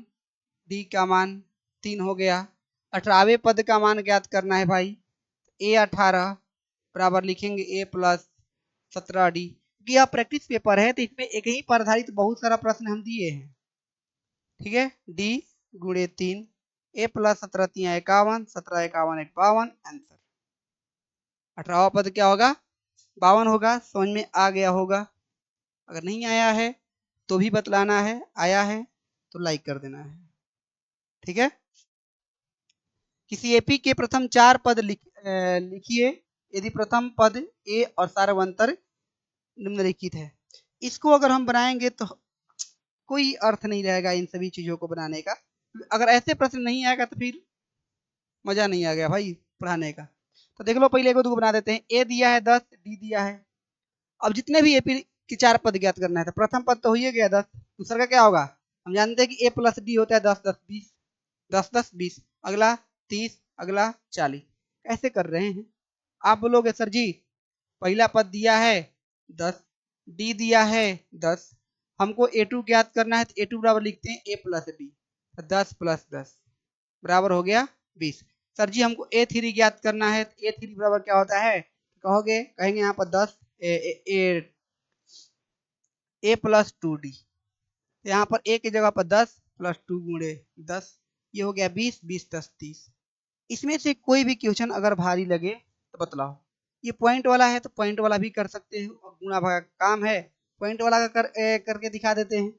डी का मान 3 हो गया, 18वें पद का मान ज्ञात करना है भाई, ए 18 बराबर लिखेंगे ए प्लस 17 डी, क्योंकि यह प्रैक्टिस पेपर है तो इसमें एक ही पर आधारित बहुत सारा प्रश्न हम दिए हैं, ठीक है। डी गुणे 3, ए प्लस 17 3 51, 17 51 52, आंसर 18वां पद क्या होगा 52 होगा, समझ में आ गया होगा। अगर नहीं आया है तो भी बतलाना है, आया है तो लाइक कर देना है, ठीक है। किसी एपी के प्रथम 4 पद लिखिए यदि प्रथम पद ए और सार्वंतर निम्नलिखित है। इसको अगर हम बनाएंगे तो कोई अर्थ नहीं रहेगा इन सभी चीजों को बनाने का। अगर ऐसे प्रश्न नहीं आएगा तो फिर मजा नहीं आ गया भाई पढ़ाने का। तो देख लो पहले को बना देते हैं। ए दिया है 10, डी दिया है। अब जितने भी एपी के 4 पद ज्ञात करना है, तो प्रथम पद तो हो ही गया 10, दूसरा का क्या होगा? हम जानते हैं कि ए प्लस डी होता है 10 10 20, 10 10 20, अगला 30, अगला 40। कैसे कर रहे हैं आप बोलोगे सर जी पहला पद दिया है 10, डी दिया है 10, हमको ए2 ज्ञात करना है, तो ए2 बराबर लिखते हैं ए प्लस डी, 10 प्लस 10 बराबर हो गया 20। सर जी हमको ए3 ज्ञात करना है, तो ए3 बराबर क्या होता है? कहोगे कहेंगे यहाँ पर 10 ए प्लस 2d, यहाँ पर ए की जगह पर 10 प्लस 2 गुणे 10, ये हो गया 20, 20 10 30। इसमें से कोई भी क्वेश्चन अगर भारी लगे तो बतलाओ। ये पॉइंट वाला है तो पॉइंट वाला भी कर सकते हैं, और गुणा भाग काम है पॉइंट वाला का करके दिखा देते हैं।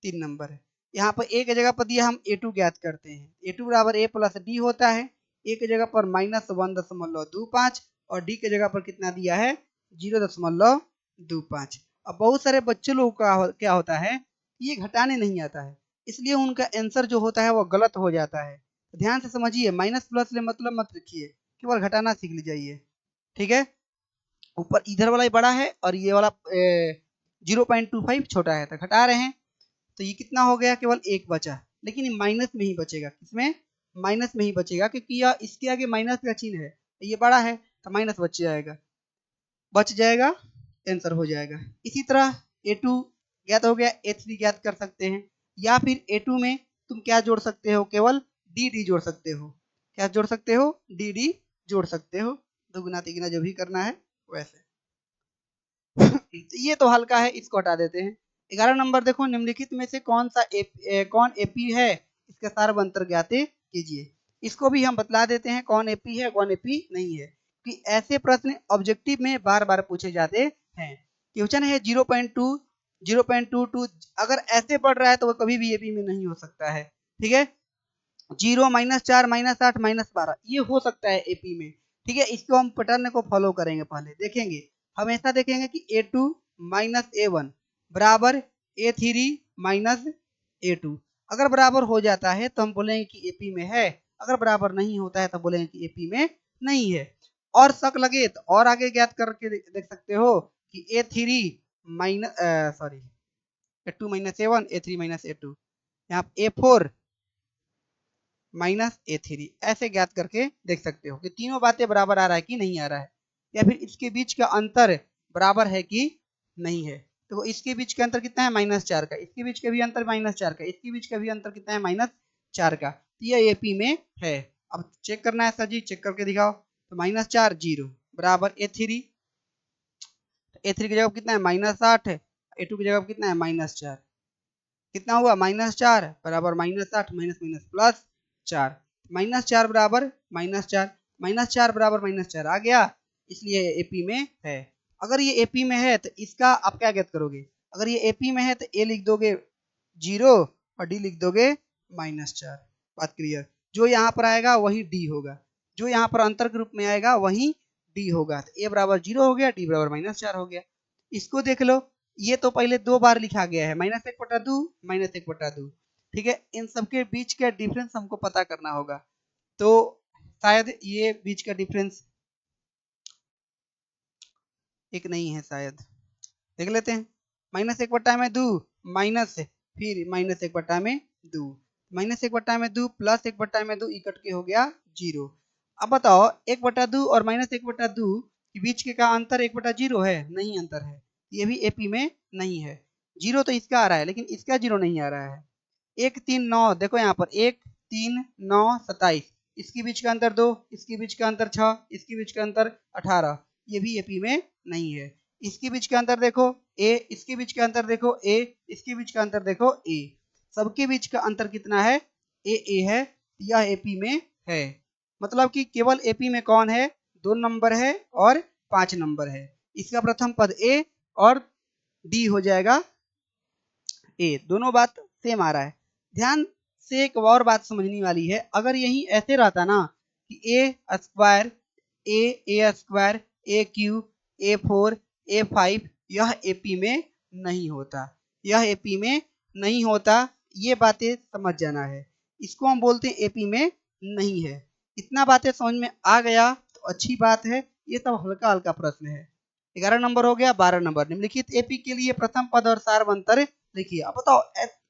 3 नंबर है। यहाँ पर ए की जगह पर दिया हम ए2 ज्ञात करते हैं। ए2 बराबर ए प्लस डी होता है। ए की जगह पर -1.25 और डी की जगह पर कितना दिया है? 0.25। अब बहुत सारे बच्चे लोगों का क्या होता है, ये घटाने नहीं आता है, इसलिए उनका आंसर जो होता है वो गलत हो जाता है। ध्यान से समझिए, माइनस प्लस ले मतलब मत रखिए, केवल घटाना सीख लीजिए। ठीक है, ऊपर इधर वाला ही बड़ा है और ये वाला 0.25 छोटा है, तो घटा रहे हैं तो ये कितना हो गया? केवल 1 बचा, लेकिन ये माइनस में ही बचेगा। किसमें? माइनस में ही बचेगा, क्योंकि यह इसके आगे माइनस का चिन्ह है, ये बड़ा है तो माइनस बच जाएगा, आंसर हो जाएगा। इसी तरह A2 ज्ञात हो गया, A3 ज्ञात कर सकते हैं, या फिर A2 में तुम क्या जोड़ सकते हो? केवल डी जोड़ सकते हो। क्या जोड़ सकते हो? डी जोड़ सकते हो, दुगुना तिगुना जो भी करना है वैसे। ये तो हल्का है, इसको हटा देते हैं। 11 नंबर देखो, निम्नलिखित में से कौन एपी है, इसका सार्वंतर ज्ञात कीजिए। इसको भी हम बतला देते हैं कौन एपी है कौन एपी नहीं है, कि ऐसे प्रश्न ऑब्जेक्टिव में बार बार पूछे जाते हैं। क्वेश्चन है 0.22, अगर ऐसे पढ़ रहा है तो वो कभी भी एपी में नहीं हो सकता है। ठीक है, 0 -4 -8 -12 ये हो सकता है एपी में। ठीक है, इसको हम पैटर्न को फॉलो करेंगे, पहले देखेंगे, हमेशा देखेंगे कि A2 माइनस A1 बराबर A3 माइनस A2। अगर बराबर हो जाता है तो हम बोलेंगे कि एपी में है, अगर बराबर नहीं होता है तो बोलेंगे कि एपी में नहीं है। और शक लगे तो और आगे ज्ञात करके देख सकते हो कि A3 minus sorry A2 minus A1, A3 minus A2, यहाँ A4 माइनस A3, ऐसे ज्ञात करके देख सकते हो कि तीनों बातें बराबर आ रहा है कि नहीं आ रहा है, या फिर इसके बीच का अंतर बराबर है कि नहीं है। तो इसके बीच का अंतर कितना है? -4 का। इसके बीच का भी अंतर -4 का। इसके बीच का भी अंतर कितना है? -4 का। तो ये एपी में है। अब चेक करना है सर जी, चेक करके दिखाओ। तो -4 0 बराबर A3, A3 की जगह कितना है? -8, A2 की जगह कितना है? -4। कितना हुआ? -4 बराबर -8 माइनस माइनस प्लस 4, -4 बराबर -4, -4 बराबर -4 आ गया, इसलिए एपी में है। अगर ये एपी में है तो इसका आप क्या ज्ञात करोगे? अगर ये एपी में है तो ए लिख दोगे 0 और डी लिख दोगे -4। बात क्लियर? जो यहाँ पर आएगा वही डी होगा, जो यहाँ पर अंतर के रूप में आएगा वही डी होगा। तो ए बराबर 0 हो गया, डी बराबर -4 हो गया। इसको देख लो, ये तो पहले 2 बार लिखा गया है, -1/2 -1/2। ठीक है, इन सबके बीच का डिफरेंस हमको पता करना होगा, तो शायद ये बीच का डिफरेंस एक नहीं है, शायद देख लेते हैं। -1/2 माइनस फिर -1/2, -1/2 प्लस 1/2 इकट के हो गया 0। अब बताओ 1/2 और -1/2 के बीच के का अंतर 1/0 है? नहीं अंतर है, ये भी एपी में नहीं है। 0 तो इसका आ रहा है लेकिन इसका 0 नहीं आ रहा है। 1 3 9, देखो यहाँ पर 1 3 9 27, इसके बीच का अंतर 2, इसके बीच का अंतर 6, इसके बीच का अंतर 18, ये भी एपी में नहीं है। इसके बीच का अंतर देखो ए, इसके बीच का अंतर देखो ए, इसके बीच का अंतर देखो ए, सबके बीच का अंतर कितना है? ए है, यह एपी में है। मतलब कि केवल एपी में कौन है? 2 नंबर है और 5 नंबर है। इसका प्रथम पद ए और डी हो जाएगा ए, दोनों बात सेम आ रहा है। ध्यान से एक और बात समझने वाली है, अगर यही ऐसे रहता ना कि ए स्क्वायर ए स्क्वायर AQ, A4, A5 यह AP में नहीं होता, यह AP में नहीं होता। ये बातें समझ जाना है, इसको हम बोलते हैं AP में नहीं है। इतना बातें समझ में आ गया तो अच्छी बात है। ये सब हल्का हल्का प्रश्न है। 11 नंबर हो गया। 12 नंबर, निम्नलिखित AP के लिए प्रथम पद और सारवंतर लिखिए। अब बताओ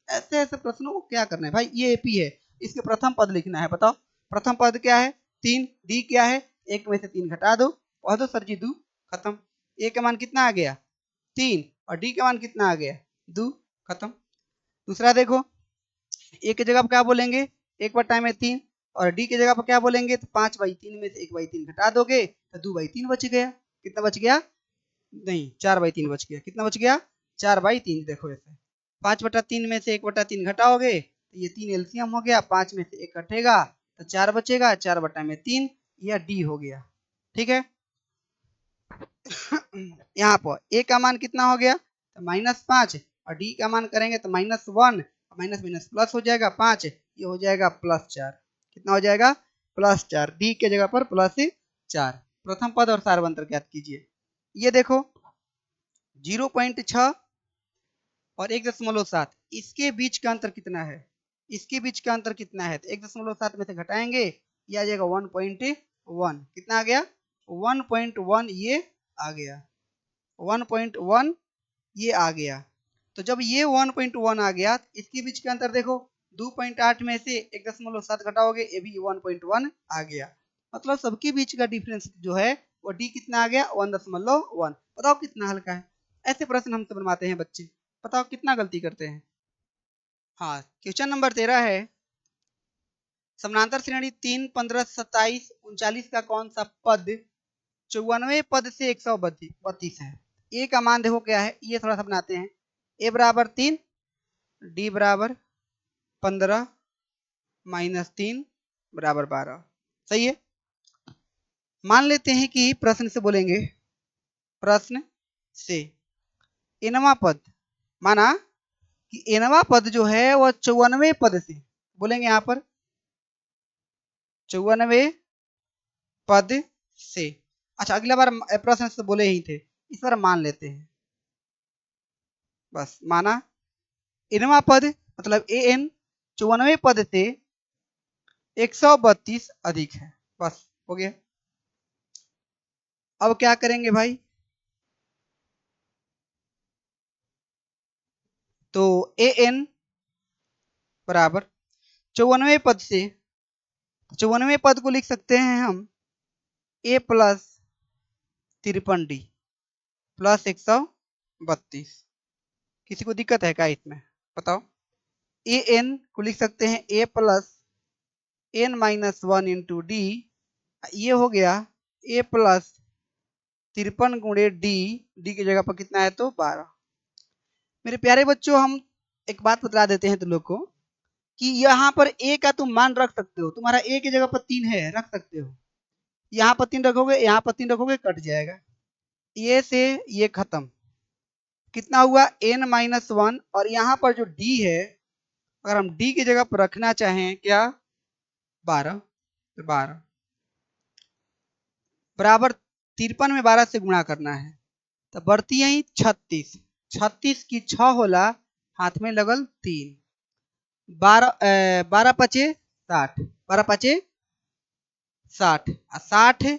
ऐसे ऐसे प्रश्नों को क्या करना है भाई। ये AP है, इसके प्रथम पद लिखना है। बताओ प्रथम पद क्या है? 3। D क्या है? 1 में से 3 घटा दो, कह दो सर जी 2, खत्म। A का मान कितना आ गया? 3, और D का मान कितना आ गया? 2, खत्म। दूसरा देखो, A की जगह पर क्या बोलेंगे? 1/3, और D की जगह पर क्या बोलेंगे? तो 5/3 में से 1/3 घटा दोगे तो 2/3 बच गया। कितना बच गया? नहीं, 4/3 बच गया। कितना बच गया? 4/3। देखो ऐसे 5/3 में से 1/3 घटाओगे तो ये 3 एलसीएम हो गया। 5 में से 1 कटेगा तो 4 बचेगा। 4/3 यह D हो गया। ठीक है। यहाँ पर A का मान कितना हो गया? तो -5, और D का मान करेंगे तो -1, माइनस माइनस प्लस हो जाएगा 5, ये हो जाएगा +4। कितना हो जाएगा? +4। D के जगह पर +4। प्रथम पद और सारवंतर ज्ञात कीजिए। ये देखो 0.6 और 1.7, इसके बीच का अंतर कितना है? इसके बीच का अंतर कितना है? तो 1.7 में से घटाएंगे, ये आ जाएगा 1.1। कितना आ गया? 1.1 ये आ गया। 1.1 ये आ गया। तो जब ये 1.1 आ गया, इसके बीच का अंतर देखो, 2.8 में से 1.7 घटाओगे, ये भी 1.1 आ गया। मतलब सबके बीच का डिफरेंस जो है वो D कितना आ गया? 1.1। बताओ कितना हल्का है। ऐसे प्रश्न हमसे बनवाते हैं बच्चे। बताओ कितना गलती करते हैं। हाँ, क्वेश्चन नंबर 13 है, समानांतर श्रेणी 3, 15, 27, 39 का कौन सा पद 94 पद से 132 है? ए का मान देखो क्या है, ये थोड़ा सा बनाते हैं। A बराबर 3, D बराबर 15, -3 बराबर 12। सही है। मान लेते हैं कि प्रश्न से बोलेंगे, प्रश्न से एनवा पद, माना कि एनवा पद जो है वह 94 पद से, बोलेंगे यहाँ पर 94 पद से। अच्छा, अगला बार प्रश्न से बोले ही थे, इस बार मान लेते हैं। बस माना एनवा पद मतलब AN 94 पद से 132 अधिक है। बस हो गया। अब क्या करेंगे भाई? तो AN बराबर 94 पद से, 94 पद को लिख सकते हैं हम A प्लस 53D प्लस 132। किसी को दिक्कत है क्या इसमें? बताओ। AN को लिख सकते हैं A plus N-1 into D, ये हो गया A प्लस 53 गुणे D की जगह पर कितना है तो 12। मेरे प्यारे बच्चों, हम एक बात बता देते हैं तुम लोग को कि यहाँ पर A का तुम मान रख सकते हो। तुम्हारा A की जगह पर 3 है, रख सकते हो। यहाँ पर 3 रखोगे, यहाँ पर 3 रखोगे, कट जाएगा। ये से ये खत्म। कितना हुआ? N-1, और यहाँ पर जो D है, अगर हम D की जगह पर रखना चाहें क्या? 12, तो 12 बराबर 53 में 12 से गुणा करना है, तो बढ़ती है 36। 36 की 6 होला, हाथ में लगल 3। 12 पचे 60, 12 पचे 60, 60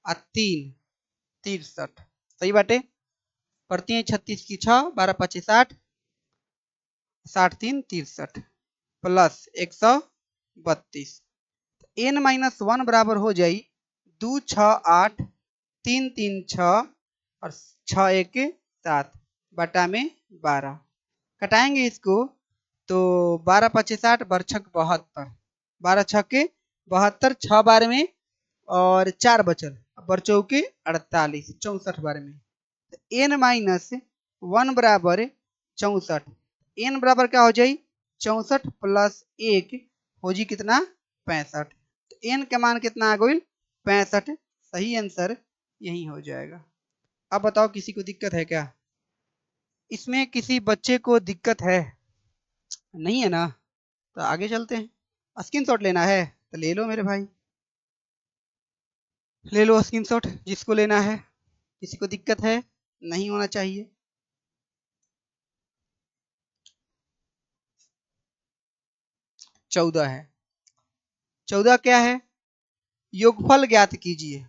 और 3 63। सही बाटे। पड़ती है 36 की 6, 12 पचे 60, 60 3 63 प्लस 132। N-1 बराबर हो जाई 2 6 8, 3 3 6 और 6 1 7 बटा में 12। कटाएंगे इसको तो 12 पचे 60, बरछक 72, 12 छक्के 72, 6 बार में और 4 बचल, बरचौके 48, 64 बार में। N-1 बराबर 64। N बराबर क्या हो जाई? 64 प्लस 1 हो जी कितना? 65। तो N का मान कितना आ गई? 65। सही आंसर यही हो जाएगा। अब बताओ किसी को दिक्कत है क्या? इसमें किसी बच्चे को दिक्कत है? नहीं है ना? तो आगे चलते हैं। स्क्रीनशॉट लेना है तो ले लो मेरे भाई, ले लो स्क्रीनशॉट जिसको लेना है। किसी को दिक्कत है? नहीं होना चाहिए। चौदह है। 14 क्या है? योगफल ज्ञात कीजिए।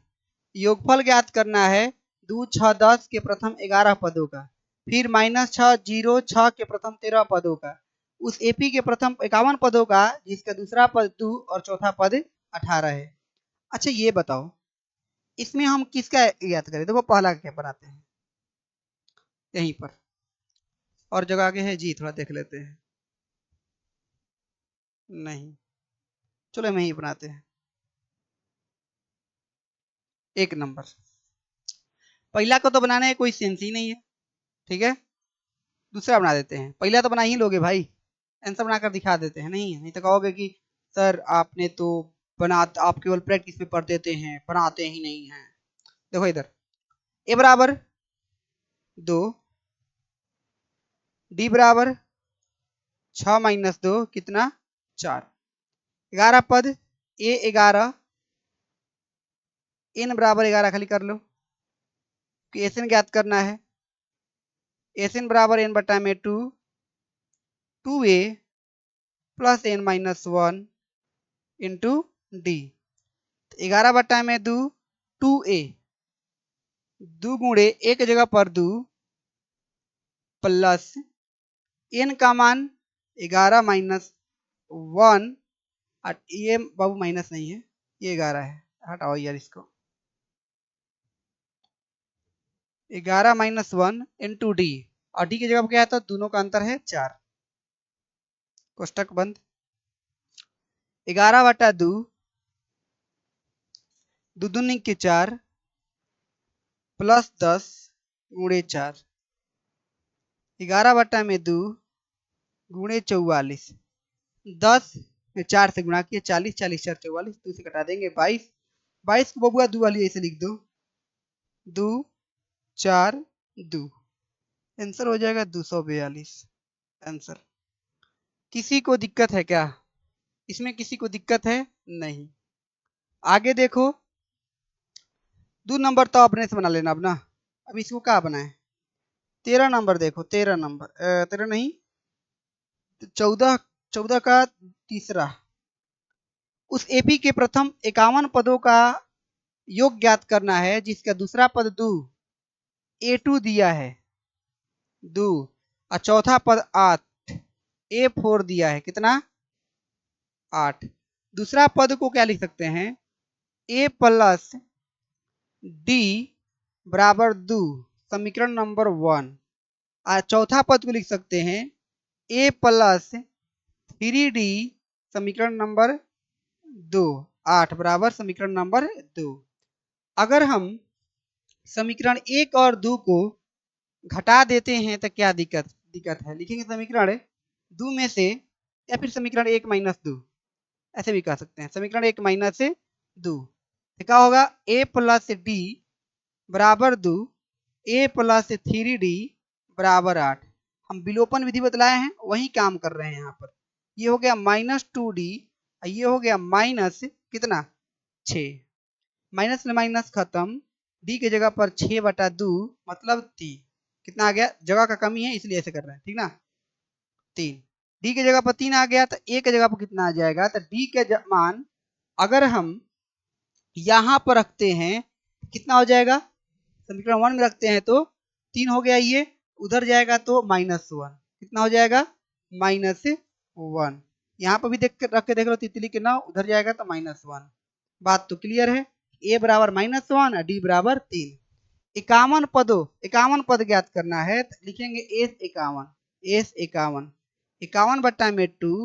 योगफल ज्ञात करना है 2 6 10 के प्रथम 11 पदों का, फिर -6 0 6 के प्रथम 13 पदों का, उस एपी के प्रथम 51 पदों का जिसका दूसरा पद 2 और चौथा पद 18 है। अच्छा ये बताओ, इसमें हम किसका याद करें? देखो पहला क्या बनाते हैं यहीं पर, और जगह आगे है जी, थोड़ा देख लेते हैं। नहीं, चलो हम यही बनाते हैं। 1 नंबर। पहला को तो बनाने का कोई सेंस ही नहीं है, ठीक है। दूसरा बना देते हैं। पहला तो बना ही लोगे भाई, आंसर बनाकर दिखा देते हैं। नहीं तो कहोगे कि सर आपने तो आप केवल प्रैक्टिस में पढ़ देते हैं, बनाते ही नहीं हैं। देखो इधर, ए बराबर 2, डी बराबर 6 - 2 कितना? 4। 11 पद, ए 11, एन बराबर 11 खाली कर लो कि एसएन ज्ञात करना है। एसएन बराबर एन बटा में 2, 2a plus N -1 into D. 11 बटा में 2, 2a, 2 गुणे एक जगह पर 2 प्लस एन का मान 11 -1, ये बाबू माइनस नहीं है, ये 11 है, हटाओ यार इसको। 11 -1 इंटू डी, और डी की जगह पर क्या है तो दोनों का अंतर है 4, कोष्टक बंद। 11 बटा 2, 2 दूनी के 4 प्लस 10 गुणे 4, 11 बटा में 2 गुणे 44, 10 में 4 से गुणा किया 40, 40 4 44, 2 से कटा देंगे 22, 22 को बबुआ 2 वाली ऐसे लिख दो, 2 4 2, आंसर हो जाएगा 242 आंसर। किसी को दिक्कत है क्या? इसमें किसी को दिक्कत है? नहीं। आगे देखो, 2 नंबर तो अपने से बना लेना अब ना। अब इसको क्या बनाए? 13 नंबर देखो, 13 नंबर 13 नहीं, 14, 14 का तीसरा, उस एपी के प्रथम 51 पदों का योग ज्ञात करना है जिसका दूसरा पद 2 A2 दिया है 2, और चौथा पद 8 A4 दिया है, कितना? 8। दूसरा पद को क्या लिख सकते हैं? A प्लस डी बराबर 2, समीकरण नंबर 1। और चौथा पद को लिख सकते हैं A प्लस 3D समीकरण नंबर 2, 8 बराबर समीकरण नंबर 2। अगर हम समीकरण 1 और 2 को घटा देते हैं तो क्या दिक्कत है? लिखेंगे समीकरण 2 में से, या फिर समीकरण 1 - 2, ऐसे भी कह सकते हैं, समीकरण 1 - 2। तो क्या होगा? A प्लस डी बराबर 2, A प्लस 3D बराबर 8। हम विलोपन विधि बतलाए हैं, वही काम कर रहे हैं यहाँ पर। ये हो गया -2D, ये हो गया माइनस कितना? 6। माइनस में माइनस खत्म, डी के जगह पर 6 बटा 2 मतलब 3। कितना आ गया? जगह का कमी है इसलिए ऐसे कर रहे हैं, ठीक ना? 3। डी के जगह पर 3 आ गया तो ए के जगह पर कितना आ जाएगा? तो डी के मान अगर हम यहाँ पर रखते हैं कितना हो जाएगा? समीकरण 1 में रखते हैं तो 3 हो गया, ये उधर जाएगा तो -1, कितना हो जाएगा? -1। यहाँ पर भी रख के देख लो, तितली के नाव उधर जाएगा तो -1। बात तो क्लियर है। ए बराबर -1 और डी बराबर 3। 51 पद ज्ञात करना है तो लिखेंगे एस 51, एस 51, 51 बट्टा में 2,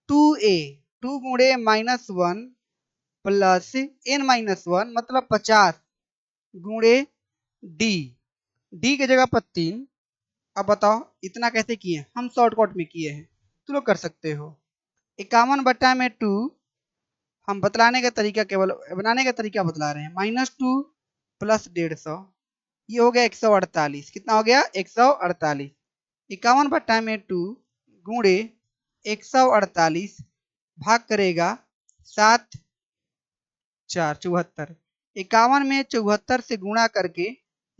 2a, 2 गुणे -1 प्लस n -1 मतलब 50 गुणे डी, डी के जगह पर 3। अब बताओ इतना कैसे किए? हम शॉर्टकट में किए हैं, तुम लोग कर सकते हो। 51 बट्टा में 2, हम बतलाने का तरीका, केवल बनाने का तरीका बतला रहे हैं। -2 प्लस 150, ये हो गया 148। कितना हो गया? 148। 51 बट्टा में 2 गुणे 148 भाग करेगा 7 4 74। 51 में 74 से गुणा करके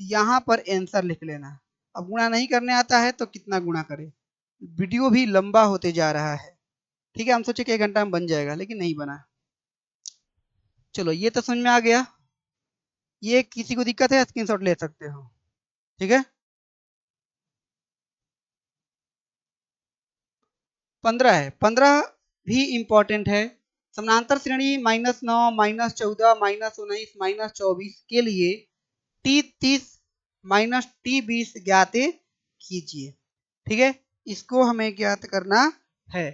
यहाँ पर आंसर लिख लेना। अब गुणा नहीं करने आता है तो कितना गुणा करें, वीडियो भी लंबा होते जा रहा है। ठीक है, हम सोचे कि 1 घंटा में बन जाएगा, लेकिन नहीं बना। चलो ये तो समझ में आ गया। ये किसी को दिक्कत है स्क्रीनशॉट ले सकते हो। ठीक है, 15 है, 15 भी इंपॉर्टेंट है। समानांतर श्रेणी -9, -14, -19, -24 के लिए T30 -T20 ज्ञात कीजिए। ठीक है, इसको हमें ज्ञात करना है।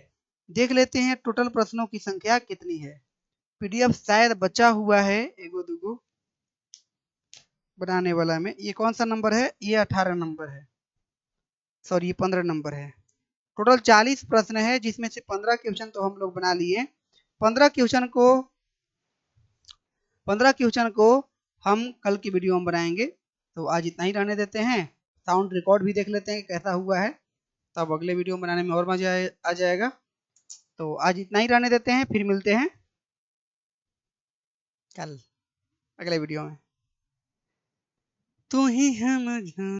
देख लेते हैं टोटल प्रश्नों की संख्या कितनी है। पीडीएफ शायद बचा हुआ है एगो दूगो बनाने वाला में। ये कौन सा नंबर है, ये 18 नंबर है, सॉरी ये 15 नंबर है। टोटल 40 प्रश्न है, जिसमें से 15 क्वेश्चन तो हम लोग बना लिए। 15 क्वेश्चन को 15 क्वेश्चन को हम कल की वीडियो में बनाएंगे। तो आज इतना ही रहने देते हैं। साउंड रिकॉर्ड भी देख लेते हैं कि कैसा हुआ है, तब अगले वीडियो बनाने में और मजा आ जाएगा। तो आज इतना ही रहने देते हैं, फिर मिलते हैं कल अगले वीडियो में। तू ही है मुझे